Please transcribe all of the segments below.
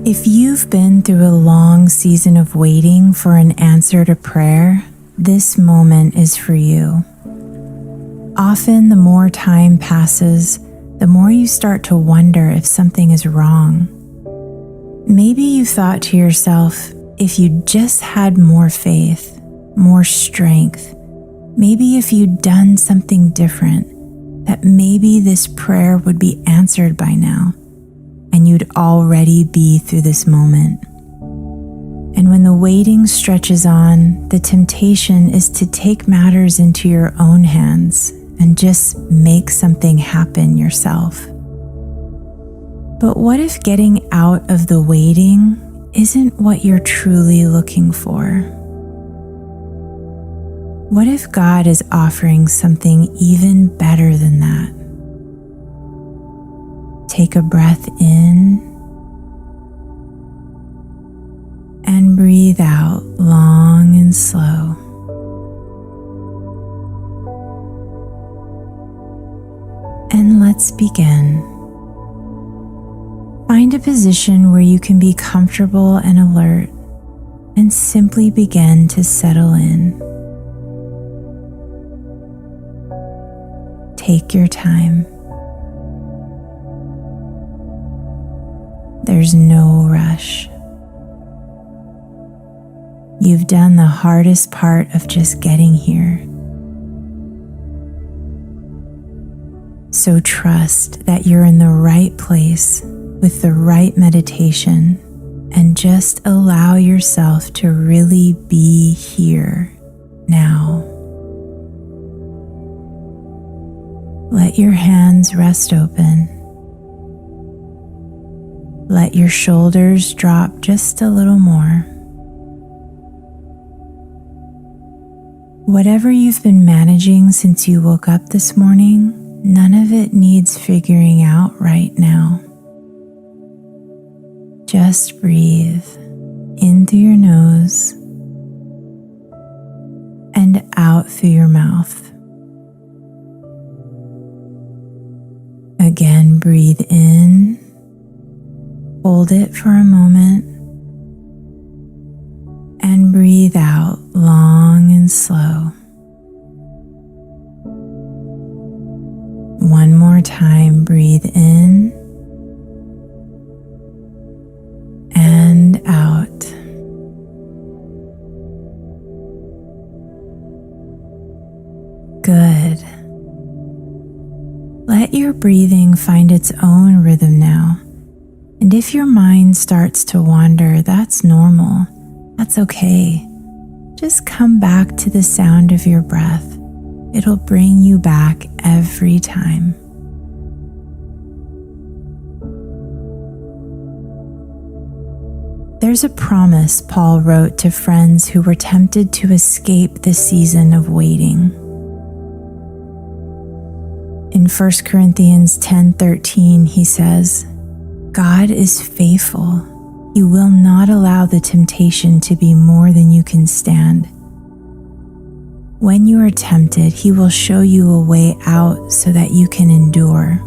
If you've been through a long season of waiting for an answer to prayer, this moment is for you. Often, the more time passes, the more you start to wonder if something is wrong. Maybe you thought to yourself, if you just had more faith, more strength, maybe if you'd done something different, that maybe this prayer would be answered by now, and you'd already be through this moment. And when the waiting stretches on, the temptation is to take matters into your own hands and just make something happen yourself. But what if getting out of the waiting isn't what you're truly looking for? What if God is offering something even better than that? Take a breath in and breathe out long and slow. And let's begin. Find a position where you can be comfortable and alert, and simply begin to settle in. Take your time. There's no rush. You've done the hardest part of just getting here. So trust that you're in the right place with the right meditation, and just allow yourself to really be here now. Let your hands rest open. Let your shoulders drop just a little more. Whatever you've been managing since you woke up this morning, none of it needs figuring out right now. Just breathe in through your nose and out through your mouth. Again, breathe in, hold it for a moment, and breathe out long and slow. One more time, breathe in and out. Good. Let your breathing find its own rhythm now. And if your mind starts to wander, that's normal. That's okay. Just come back to the sound of your breath. It'll bring you back every time. There's a promise Paul wrote to friends who were tempted to escape the season of waiting. In 1 Corinthians 10:13, he says, God is faithful. He will not allow the temptation to be more than you can stand. When you are tempted, he will show you a way out so that you can endure.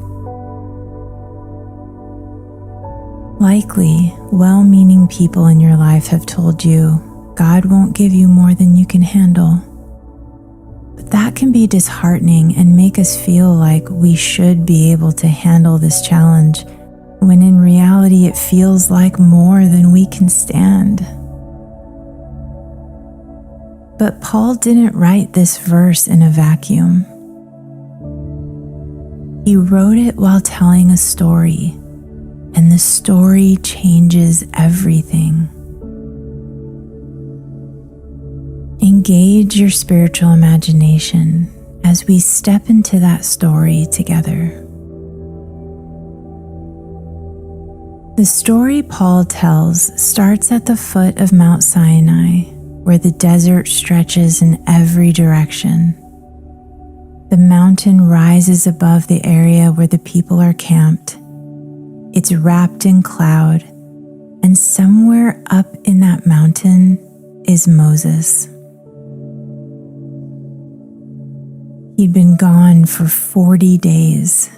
Likely, well-meaning people in your life have told you, God won't give you more than you can handle. But that can be disheartening and make us feel like we should be able to handle this challenge, when in reality it feels like more than we can stand. But Paul didn't write this verse in a vacuum. He wrote it while telling a story, and the story changes everything. Engage your spiritual imagination as we step into that story together. The story Paul tells starts at the foot of Mount Sinai, where the desert stretches in every direction. The mountain rises above the area where the people are camped. It's wrapped in cloud, and somewhere up in that mountain is Moses. He'd been gone for 40 days.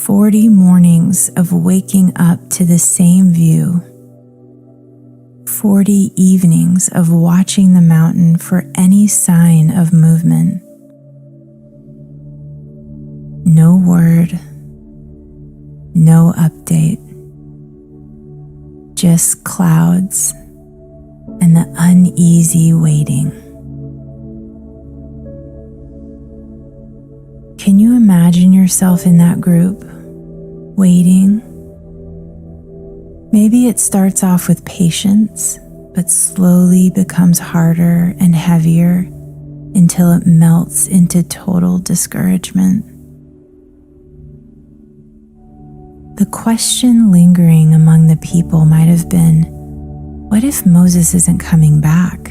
40 mornings of waking up to the same view, 40 evenings of watching the mountain for any sign of movement. No word, no update, just clouds and the uneasy waiting. Can you imagine yourself in that group, waiting? Maybe it starts off with patience, but slowly becomes harder and heavier until it melts into total discouragement. The question lingering among the people might have been, what if Moses isn't coming back?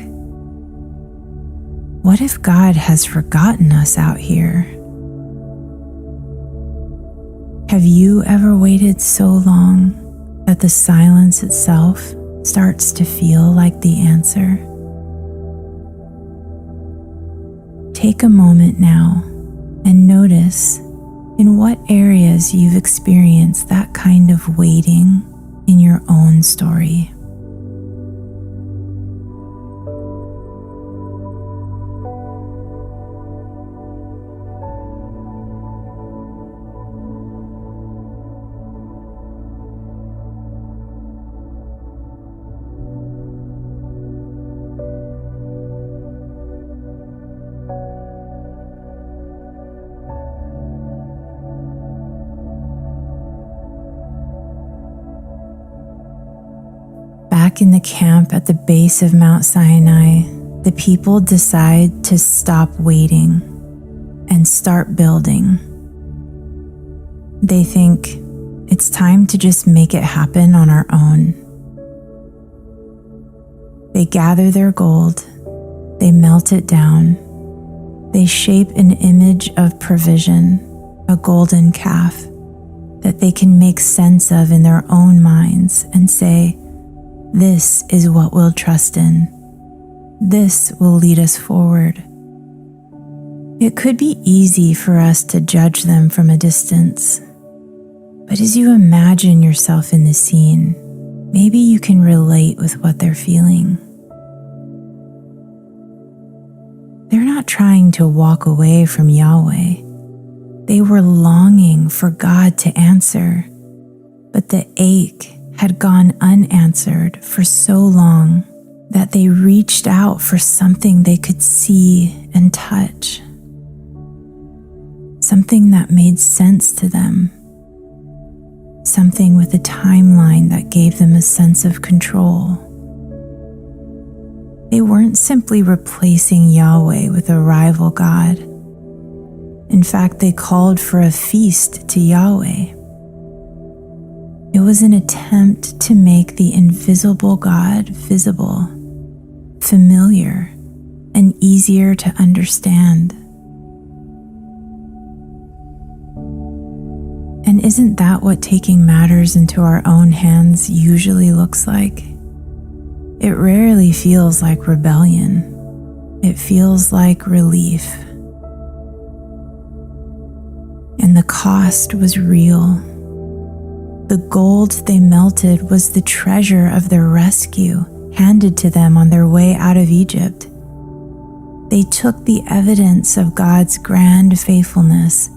What if God has forgotten us out here? Have you ever waited so long that the silence itself starts to feel like the answer? Take a moment now and notice in what areas you've experienced that kind of waiting in your own story. Back in the camp at the base of Mount Sinai, the people decide to stop waiting and start building. They think it's time to just make it happen on our own. They gather their gold, they melt it down, they shape an image of provision, a golden calf, that they can make sense of in their own minds and say, this is what we'll trust in. This will lead us forward. It could be easy for us to judge them from a distance, but as you imagine yourself in the scene, maybe you can relate with what they're feeling. They're not trying to walk away from Yahweh. They were longing for God to answer, but the ache had gone unanswered for so long that they reached out for something they could see and touch, something that made sense to them, something with a timeline that gave them a sense of control. They weren't simply replacing Yahweh with a rival god. In fact, they called for a feast to Yahweh. It was an attempt to make the invisible God visible, familiar, and easier to understand. And isn't that what taking matters into our own hands usually looks like? It rarely feels like rebellion. It feels like relief. And the cost was real. The gold they melted was the treasure of their rescue, handed to them on their way out of Egypt. They took the evidence of God's grand faithfulness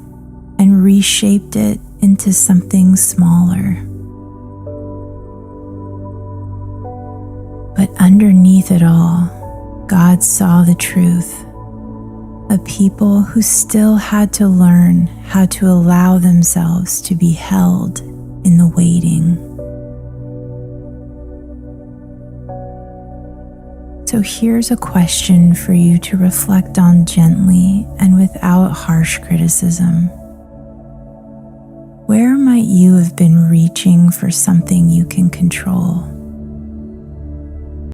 and reshaped it into something smaller. But underneath it all, God saw the truth. A people who still had to learn how to allow themselves to be held in the waiting. So here's a question for you to reflect on gently and without harsh criticism. Where might you have been reaching for something you can control?